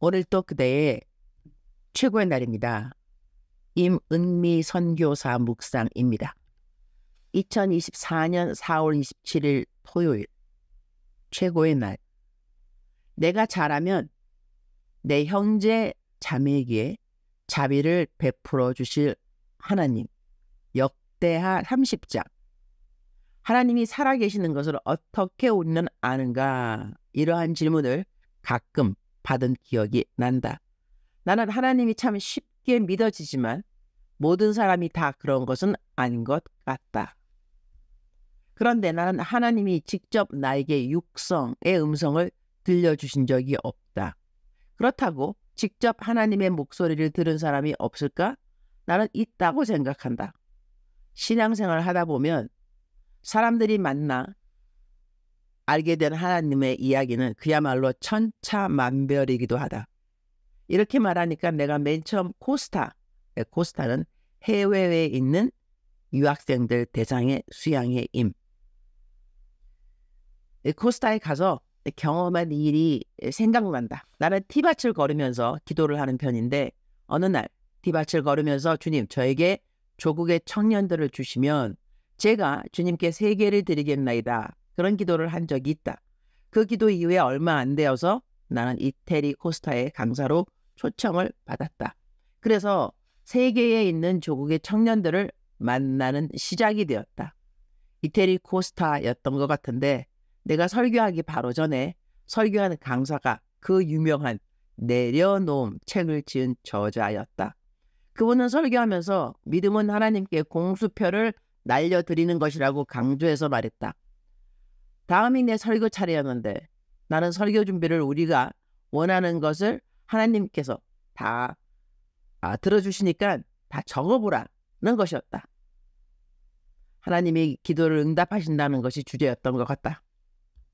오늘 또 그대의 최고의 날입니다. 임은미 선교사 묵상입니다. 2024년 4월 27일 토요일 최고의 날. 내가 잘하면 내 형제 자매에게 자비를 베풀어 주실 하나님. 역대하 30장. 하나님이 살아계시는 것을 어떻게 우리는 아는가? 이러한 질문을 가끔 받은 기억이 난다. 나는 하나님이 참 쉽게 믿어지지만 모든 사람이 다 그런 것은 아닌 것 같다. 그런데 나는 하나님이 직접 나에게 육성의 음성을 들려주신 적이 없다. 그렇다고 직접 하나님의 목소리를 들은 사람이 없을까? 나는 있다고 생각한다. 신앙생활을 하다 보면 사람들이 만나 알게 된 하나님의 이야기는 그야말로 천차만별이기도 하다. 이렇게 말하니까 내가 맨 처음 코스타는 해외에 있는 유학생들 대상의 수양회 임. 코스타에 가서 경험한 일이 생각난다. 나는 티밭을 걸으면서 기도를 하는 편인데 어느 날 티밭을 걸으면서 주님 저에게 조국의 청년들을 주시면 제가 주님께 세계를 드리겠나이다. 그런 기도를 한 적이 있다. 그 기도 이후에 얼마 안 되어서 나는 이태리 코스타의 강사로 초청을 받았다. 그래서 세계에 있는 조국의 청년들을 만나는 시작이 되었다. 이태리 코스타였던 것 같은데 내가 설교하기 바로 전에 설교하는 강사가 그 유명한 내려놓음 책을 지은 저자였다. 그분은 설교하면서 믿음은 하나님께 공수표를 날려드리는 것이라고 강조해서 말했다. 다음이 내 설교 차례였는데 나는 설교 준비를 우리가 원하는 것을 하나님께서 다 들어주시니까 다 적어보라는 것이었다. 하나님이 기도를 응답하신다는 것이 주제였던 것 같다.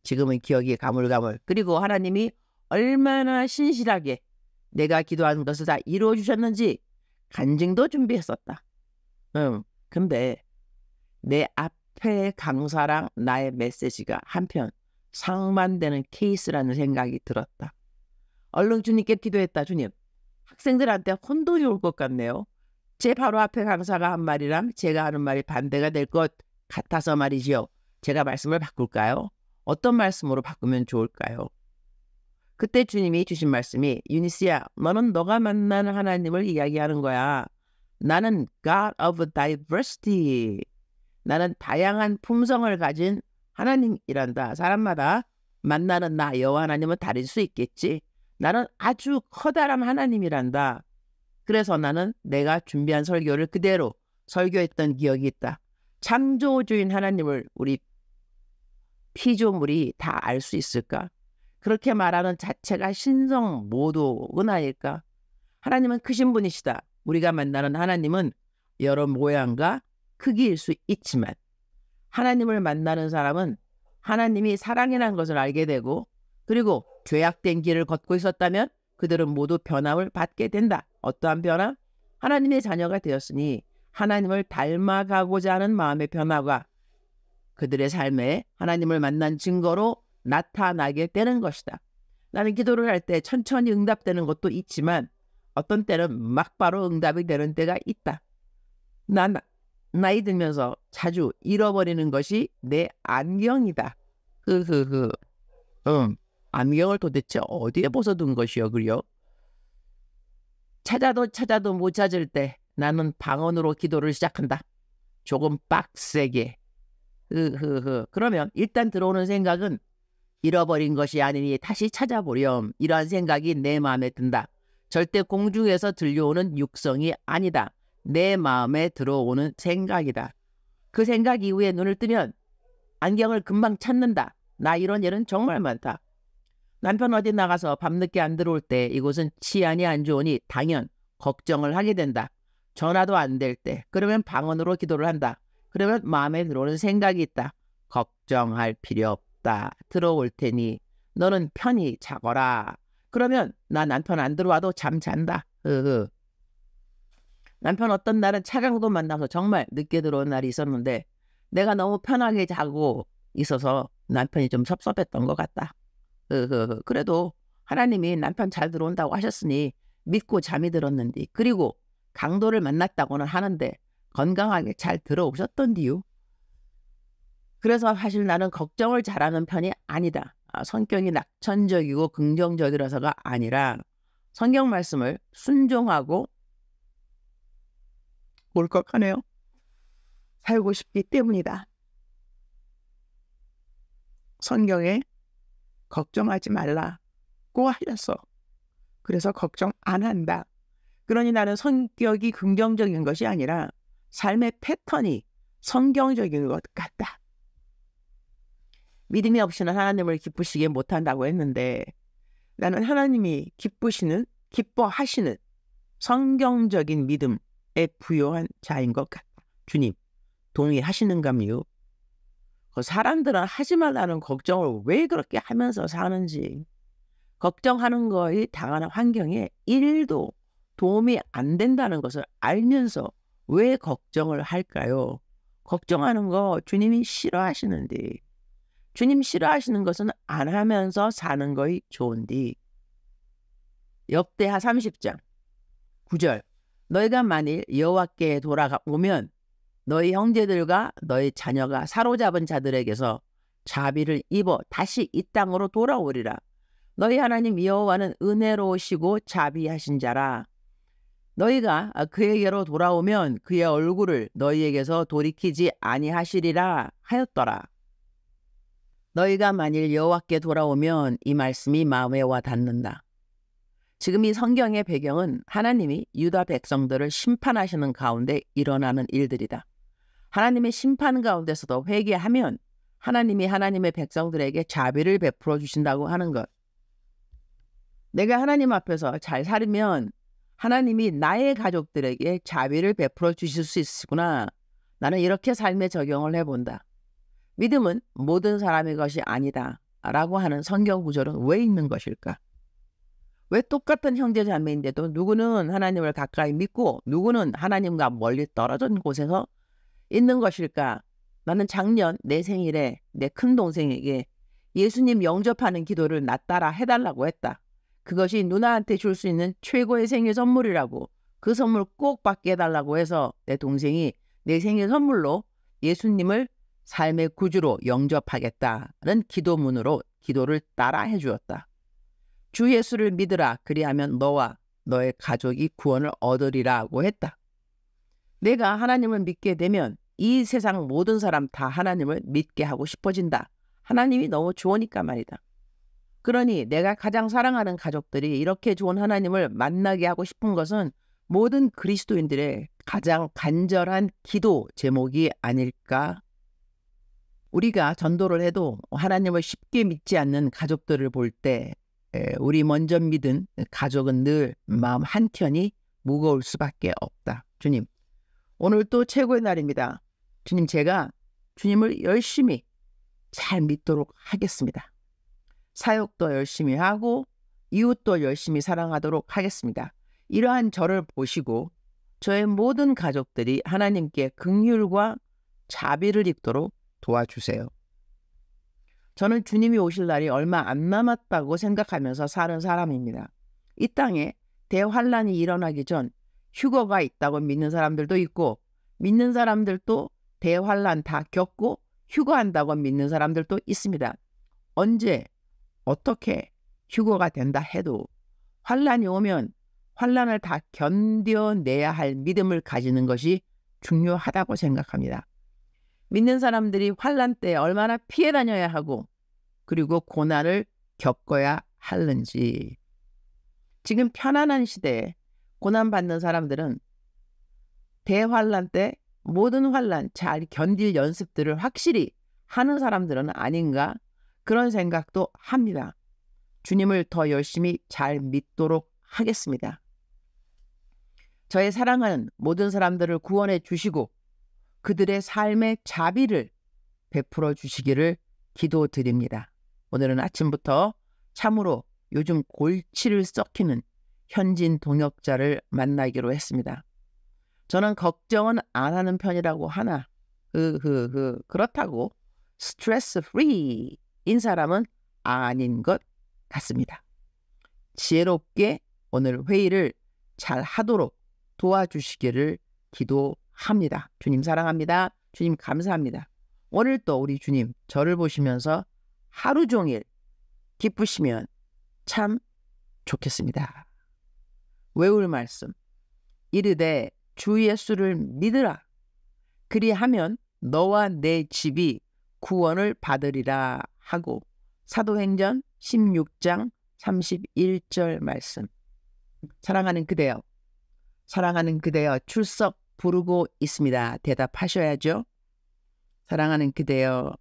지금은 기억이 가물가물. 그리고 하나님이 얼마나 신실하게 내가 기도하는 것을 다 이루어주셨는지 간증도 준비했었다. 근데 내 앞에 강사랑 나의 메시지가 한편 상반되는 케이스라는 생각이 들었다. 얼른 주님께 기도했다. 주님, 학생들한테 혼돈이 올 것 같네요. 제 바로 앞에 강사가 한 말이랑 제가 하는 말이 반대가 될 것 같아서 말이지요. 제가 말씀을 바꿀까요? 어떤 말씀으로 바꾸면 좋을까요? 그때 주님이 주신 말씀이 유니스야, 너는 너가 만나는 하나님을 이야기하는 거야. 나는 God of Diversity. 나는 다양한 품성을 가진 하나님이란다. 사람마다 만나는 나 여호와 하나님은 다를 수 있겠지. 나는 아주 커다란 하나님이란다. 그래서 나는 내가 준비한 설교를 그대로 설교했던 기억이 있다. 창조주인 하나님을 우리 피조물이 다 알 수 있을까? 그렇게 말하는 자체가 신성 모독은 아닐까? 하나님은 크신 분이시다. 우리가 만나는 하나님은 여러 모양과 크기일 수 있지만 하나님을 만나는 사람은 하나님이 사랑이라는 것을 알게 되고 그리고 죄악된 길을 걷고 있었다면 그들은 모두 변함을 받게 된다. 어떠한 변함? 하나님의 자녀가 되었으니 하나님을 닮아가고자 하는 마음의 변화가 그들의 삶에 하나님을 만난 증거로 나타나게 되는 것이다. 나는 기도를 할 때 천천히 응답되는 것도 있지만 어떤 때는 막바로 응답이 되는 때가 있다. 난 나이 들면서 자주 잃어버리는 것이 내 안경이다. 안경을 도대체 어디에 벗어둔 것이여 그려? 찾아도 못 찾을 때 나는 방언으로 기도를 시작한다. 조금 빡세게. 그러면 일단 들어오는 생각은 잃어버린 것이 아니니 다시 찾아보렴. 이러한 생각이 내 마음에 든다. 절대 공중에서 들려오는 육성이 아니다. 내 마음에 들어오는 생각이다. 그 생각 이후에 눈을 뜨면 안경을 금방 찾는다. 나 이런 일은 정말 많다. 남편 어디 나가서 밤늦게 안 들어올 때 이곳은 치안이 안 좋으니 당연 걱정을 하게 된다. 전화도 안 될 때 그러면 방언으로 기도를 한다. 그러면 마음에 들어오는 생각이 있다. 걱정할 필요 없다. 들어올 테니 너는 편히 자거라. 그러면 나 남편 안 들어와도 잠 잔다. 남편 어떤 날은 차량도 만나서 정말 늦게 들어온 날이 있었는데 내가 너무 편하게 자고 있어서 남편이 좀 섭섭했던 것 같다. 그래도 하나님이 남편 잘 들어온다고 하셨으니 믿고 잠이 들었는데, 그리고 강도를 만났다고는 하는데 건강하게 잘 들어오셨던디요. 그래서 사실 나는 걱정을 잘하는 편이 아니다. 성격이 낙천적이고 긍정적이라서가 아니라 성경 말씀을 순종하고 몰컥하네요. 살고 싶기 때문이다. 성경에 걱정하지 말라고 하셨어. 그래서 걱정 안 한다. 그러니 나는 성격이 긍정적인 것이 아니라 삶의 패턴이 성경적인 것 같다. 믿음이 없이는 하나님을 기쁘시게 못한다고 했는데 나는 하나님이 기뻐하시는 성경적인 믿음에 부요한 자인 것 같다. 주님, 동의하시는가요? 사람들은 하지 말라는 걱정을 왜 그렇게 하면서 사는지, 걱정하는 거에 당하는 환경에 1도 도움이 안 된다는 것을 알면서 왜 걱정을 할까요? 걱정하는 거 주님이 싫어하시는데, 주님 싫어하시는 것은 안 하면서 사는 것이 좋은데. 역대하 30장 9절, 너희가 만일 여호와께 돌아오면 너희 형제들과 너희 자녀가 사로잡은 자들에게서 자비를 입어 다시 이 땅으로 돌아오리라. 너희 하나님 여호와는 은혜로우시고 자비하신 자라. 너희가 그에게로 돌아오면 그의 얼굴을 너희에게서 돌이키지 아니하시리라 하였더라. 너희가 만일 여호와께 돌아오면, 이 말씀이 마음에 와 닿는다. 지금 이 성경의 배경은 하나님이 유다 백성들을 심판하시는 가운데 일어나는 일들이다. 하나님의 심판 가운데서도 회개하면 하나님이 하나님의 백성들에게 자비를 베풀어 주신다고 하는 것. 내가 하나님 앞에서 잘 살면 하나님이 나의 가족들에게 자비를 베풀어 주실 수 있구나. 나는 이렇게 삶에 적용을 해본다. 믿음은 모든 사람의 것이 아니다 라고 하는 성경 구절은 왜 있는 것일까? 왜 똑같은 형제 자매인데도 누구는 하나님을 가까이 믿고 누구는 하나님과 멀리 떨어진 곳에서 있는 것일까? 나는 작년 내 생일에 내 큰동생에게 예수님 영접하는 기도를 나 따라 해달라고 했다. 그것이 누나한테 줄 수 있는 최고의 생일 선물이라고, 그 선물 꼭 받게 해달라고 해서 내 동생이 내 생일 선물로 예수님을 삶의 구주로 영접하겠다는 기도문으로 기도를 따라 해주었다. 주 예수를 믿으라, 그리하면 너와 너의 가족이 구원을 얻으리라고 했다. 내가 하나님을 믿게 되면 이 세상 모든 사람 다 하나님을 믿게 하고 싶어진다. 하나님이 너무 좋으니까 말이다. 그러니 내가 가장 사랑하는 가족들이 이렇게 좋은 하나님을 만나게 하고 싶은 것은 모든 그리스도인들의 가장 간절한 기도 제목이 아닐까? 우리가 전도를 해도 하나님을 쉽게 믿지 않는 가족들을 볼 때 우리 먼저 믿은 가족은 늘 마음 한켠이 무거울 수밖에 없다. 주님, 오늘 또 최고의 날입니다. 주님, 제가 주님을 열심히 잘 믿도록 하겠습니다. 사역도 열심히 하고 이웃도 열심히 사랑하도록 하겠습니다. 이러한 저를 보시고 저의 모든 가족들이 하나님께 긍휼과 자비를 입도록 도와주세요. 저는 주님이 오실 날이 얼마 안 남았다고 생각하면서 사는 사람입니다. 이 땅에 대환란이 일어나기 전 휴거가 있다고 믿는 사람들도 있고, 믿는 사람들도 대환란 다 겪고 휴거한다고 믿는 사람들도 있습니다. 언제 어떻게 휴거가 된다 해도 환란이 오면 환란을 다 견뎌내야 할 믿음을 가지는 것이 중요하다고 생각합니다. 믿는 사람들이 환란 때 얼마나 피해 다녀야 하고 그리고 고난을 겪어야 하는지, 지금 편안한 시대에 고난받는 사람들은 대환란 때 모든 환란 잘 견딜 연습들을 확실히 하는 사람들은 아닌가, 그런 생각도 합니다. 주님을 더 열심히 잘 믿도록 하겠습니다. 저의 사랑하는 모든 사람들을 구원해 주시고 그들의 삶의 자비를 베풀어 주시기를 기도드립니다. 오늘은 아침부터 참으로 요즘 골치를 썩히는 현진 동역자를 만나기로 했습니다. 저는 걱정은 안 하는 편이라고 하나 그렇다고 스트레스 프리인 사람은 아닌 것 같습니다. 지혜롭게 오늘 회의를 잘 하도록 도와주시기를 기도합니다. 주님 사랑합니다. 주님 감사합니다. 오늘 또 우리 주님 저를 보시면서 하루 종일 기쁘시면 참 좋겠습니다. 외울 말씀. 이르되 주 예수를 믿으라. 그리하면 너와 내 집이 구원을 받으리라 하고 사도행전 16장 31절 말씀. 사랑하는 그대여, 사랑하는 그대여 출석 부르고 있습니다. 대답하셔야죠. 사랑하는 그대여,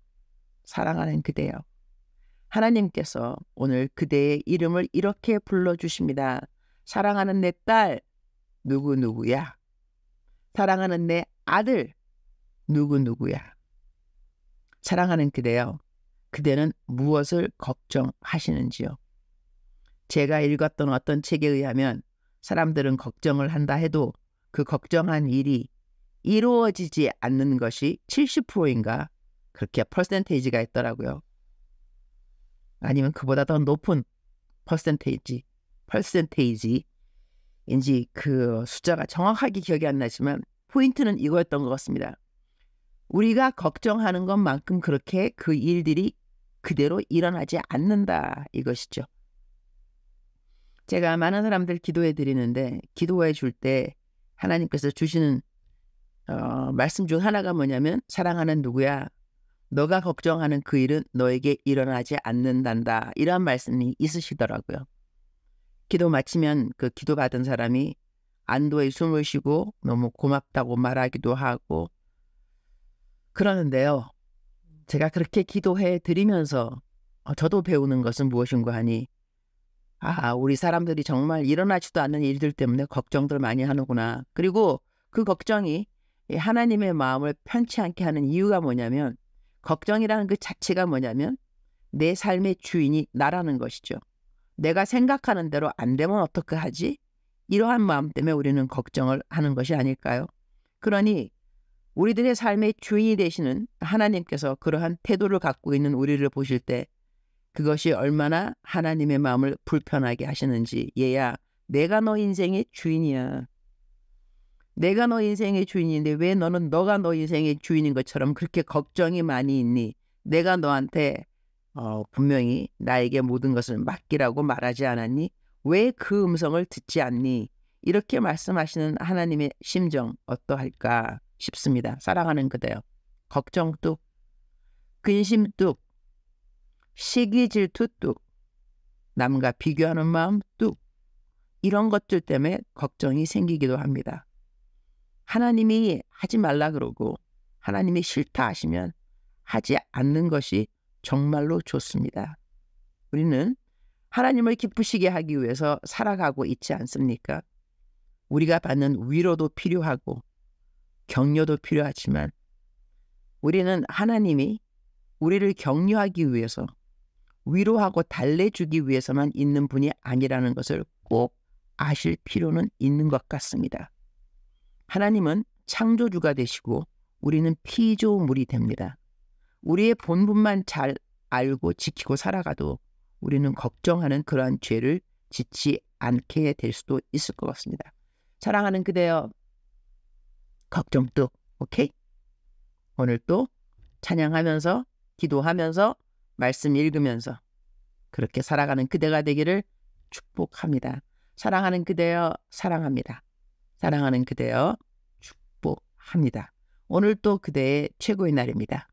사랑하는 그대여. 하나님께서 오늘 그대의 이름을 이렇게 불러주십니다. 사랑하는 내 딸 누구누구야. 사랑하는 내 아들 누구누구야. 사랑하는 그대여, 그대는 무엇을 걱정하시는지요? 제가 읽었던 어떤 책에 의하면 사람들은 걱정을 한다 해도 그 걱정한 일이 이루어지지 않는 것이 70%인가 그렇게 퍼센테이지가 있더라고요. 아니면 그보다 더 높은 퍼센테이지인지 그 숫자가 정확하게 기억이 안 나지만 포인트는 이거였던 것 같습니다. 우리가 걱정하는 것만큼 그렇게 그 일들이 그대로 일어나지 않는다 이것이죠. 제가 많은 사람들 기도해 드리는데 기도해 줄 때 하나님께서 주시는 말씀 중 하나가 뭐냐면 사랑하는 누구야, 너가 걱정하는 그 일은 너에게 일어나지 않는단다, 이러한 말씀이 있으시더라고요. 기도 마치면 그 기도받은 사람이 안도의 숨을 쉬고 너무 고맙다고 말하기도 하고 그러는데요. 제가 그렇게 기도해 드리면서 저도 배우는 것은 무엇인가 하니 우리 사람들이 정말 일어나지도 않는 일들 때문에 걱정들 많이 하는구나. 그리고 그 걱정이 하나님의 마음을 편치 않게 하는 이유가 뭐냐면 걱정이라는 그 자체가 뭐냐면 내 삶의 주인이 나라는 것이죠. 내가 생각하는 대로 안 되면 어떻게 하지? 이러한 마음 때문에 우리는 걱정을 하는 것이 아닐까요? 그러니 우리들의 삶의 주인이 되시는 하나님께서 그러한 태도를 갖고 있는 우리를 보실 때 그것이 얼마나 하나님의 마음을 불편하게 하시는지, 얘야 내가 너 인생의 주인이야. 내가 너 인생의 주인인데 왜 너는 너가 너 인생의 주인인 것처럼 그렇게 걱정이 많이 있니? 내가 너한테 분명히 나에게 모든 것을 맡기라고 말하지 않았니? 왜 그 음성을 듣지 않니? 이렇게 말씀하시는 하나님의 심정 어떠할까 싶습니다. 사랑하는 그대여, 걱정 뚝, 근심 뚝, 시기 질투 뚝, 남과 비교하는 마음 뚝, 이런 것들 때문에 걱정이 생기기도 합니다. 하나님이 하지 말라 그러고 하나님이 싫다 하시면 하지 않는 것이 정말로 좋습니다. 우리는 하나님을 기쁘시게 하기 위해서 살아가고 있지 않습니까? 우리가 받는 위로도 필요하고 격려도 필요하지만 우리는 하나님이 우리를 격려하기 위해서 위로하고 달래주기 위해서만 있는 분이 아니라는 것을 꼭 아실 필요는 있는 것 같습니다. 하나님은 창조주가 되시고 우리는 피조물이 됩니다. 우리의 본분만 잘 알고 지키고 살아가도 우리는 걱정하는 그러한 죄를 짓지 않게 될 수도 있을 것 같습니다. 사랑하는 그대여, 걱정 뚝, 오케이? 오늘 또 찬양하면서 기도하면서 말씀 읽으면서 그렇게 살아가는 그대가 되기를 축복합니다. 사랑하는 그대여, 사랑합니다. 사랑하는 그대여, 축복합니다. 오늘 또 그대의 최고의 날입니다.